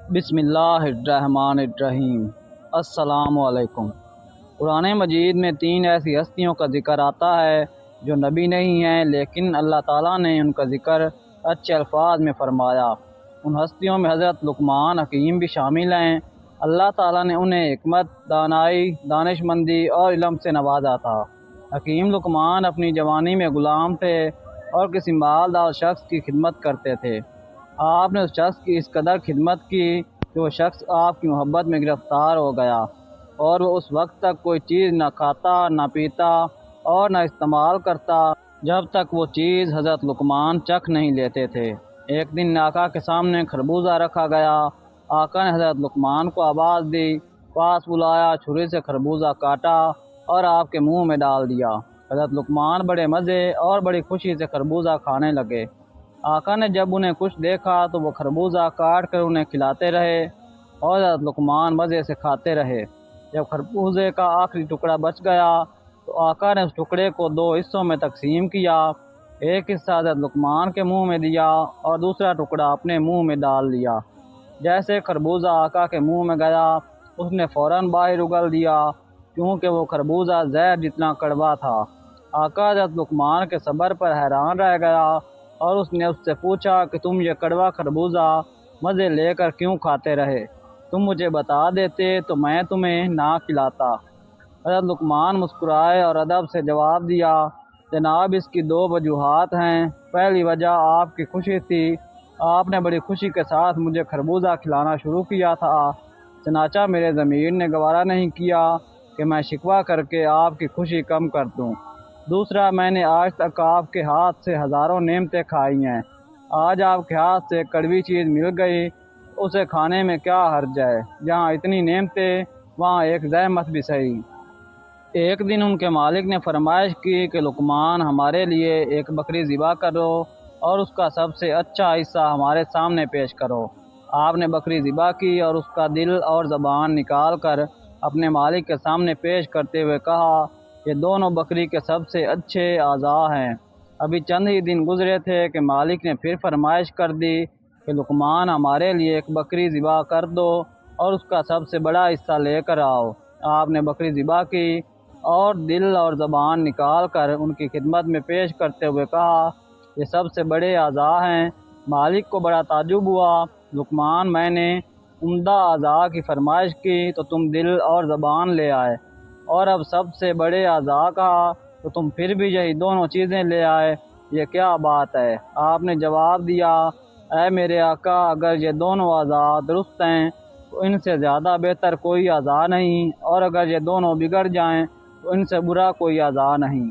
بسم اللہ الرحمن الرحیم۔ السلام علیکم۔ قرآن مجید میں 3 ایسی ہستیوں کا ذکر آتا ہے جو نبی نہیں ہیں، لیکن اللہ تعالیٰ نے ان کا ذکر اچھے الفاظ میں فرمایا۔ ان ہستیوں میں حضرت لقمان حکیم بھی شامل ہیں۔ اللہ تعالیٰ نے انہیں حکمت، دانائی، دانش مندی اور علم سے نوازا تھا۔ حکیم لقمان اپنی جوانی میں غلام تھے اور کسی مالدار شخص کی خدمت کرتے تھے۔ آپ نے اس شخص کی اس قدر خدمت کی کہ وہ شخص آپ کی محبت میں گرفتار ہو گیا، اور وہ اس وقت تک کوئی چیز نہ کھاتا، نہ پیتا اور نہ استعمال کرتا جب تک وہ چیز حضرت لقمان چکھ نہیں لیتے تھے۔ ایک دن آقا کے سامنے خربوزہ رکھا گیا۔ آقا نے حضرت لقمان کو آواز دی، پاس بلایا، چھری سے خربوزہ کاٹا اور آپ کے منہ میں ڈال دیا۔ حضرت لقمان بڑے مزے اور بڑی خوشی سے خربوزہ کھانے لگے۔ آقا نے جب انہیں کچھ دیکھا تو وہ خربوزہ کاٹ کر انہیں کھلاتے رہے اور حضرت لقمان مزے سے کھاتے رہے۔ جب خربوزے کا آخری ٹکڑا بچ گیا تو آقا نے اس ٹکڑے کو 2 حصوں میں تقسیم کیا۔ ایک حصہ حضرت لقمان کے منہ میں دیا اور دوسرا ٹکڑا اپنے منہ میں ڈال دیا۔ جیسے خربوزہ آقا کے منہ میں گیا، اس نے فوراً باہر اگل دیا، کیونکہ وہ خربوزہ زہر جتنا کڑوا تھا۔ آقا حضرت لقمان کے صبر پر حیران رہ گیا اور اس نے اس سے پوچھا کہ تم یہ کڑوا خربوزہ مزے لے کر کیوں کھاتے رہے؟ تم مجھے بتا دیتے تو میں تمہیں نہ کھلاتا۔ حضرت لقمان مسکرائے اور ادب سے جواب دیا، جناب اس کی 2 وجوہات ہیں۔ پہلی وجہ آپ کی خوشی تھی۔ آپ نے بڑی خوشی کے ساتھ مجھے خربوزہ کھلانا شروع کیا تھا، چنانچہ میرے ضمیر نے گوارا نہیں کیا کہ میں شکوہ کر کے آپ کی خوشی کم کر دوں۔ دوسرا، میں نے آج تک آپ کے ہاتھ سے ہزاروں نعمتیں کھائی ہیں، آج آپ کے ہاتھ سے کڑوی چیز مل گئی، اسے کھانے میں کیا حرج ہے؟ جہاں اتنی نعمتیں وہاں ایک زحمت بھی صحیح۔ ایک دن ان کے مالک نے فرمائش کی کہ لقمان ہمارے لیے ایک بکری ذبح کرو اور اس کا سب سے اچھا حصہ ہمارے سامنے پیش کرو۔ آپ نے بکری ذبح کی اور اس کا دل اور زبان نکال کر اپنے مالک کے سامنے پیش کرتے ہوئے کہا، یہ دونوں بکری کے سب سے اچھے اعضاء ہیں۔ ابھی چند ہی دن گزرے تھے کہ مالک نے پھر فرمائش کر دی کہ لقمان ہمارے لیے ایک بکری ذبح کر دو اور اس کا سب سے بڑا حصہ لے کر آؤ۔ آپ نے بکری ذبح کی اور دل اور زبان نکال کر ان کی خدمت میں پیش کرتے ہوئے کہا، یہ سب سے بڑے اعضاء ہیں۔ مالک کو بڑا تعجب ہوا۔ لقمان، میں نے عمدہ اعضاء کی فرمائش کی تو تم دل اور زبان لے آئے، اور اب سب سے بڑے اعضاء کہا تو تم پھر بھی یہی دونوں چیزیں لے آئے، یہ کیا بات ہے؟ آپ نے جواب دیا، اے میرے آقا، اگر یہ دونوں اعضاء درست ہیں تو ان سے زیادہ بہتر کوئی اعضاء نہیں، اور اگر یہ دونوں بگڑ جائیں تو ان سے برا کوئی اعضاء نہیں۔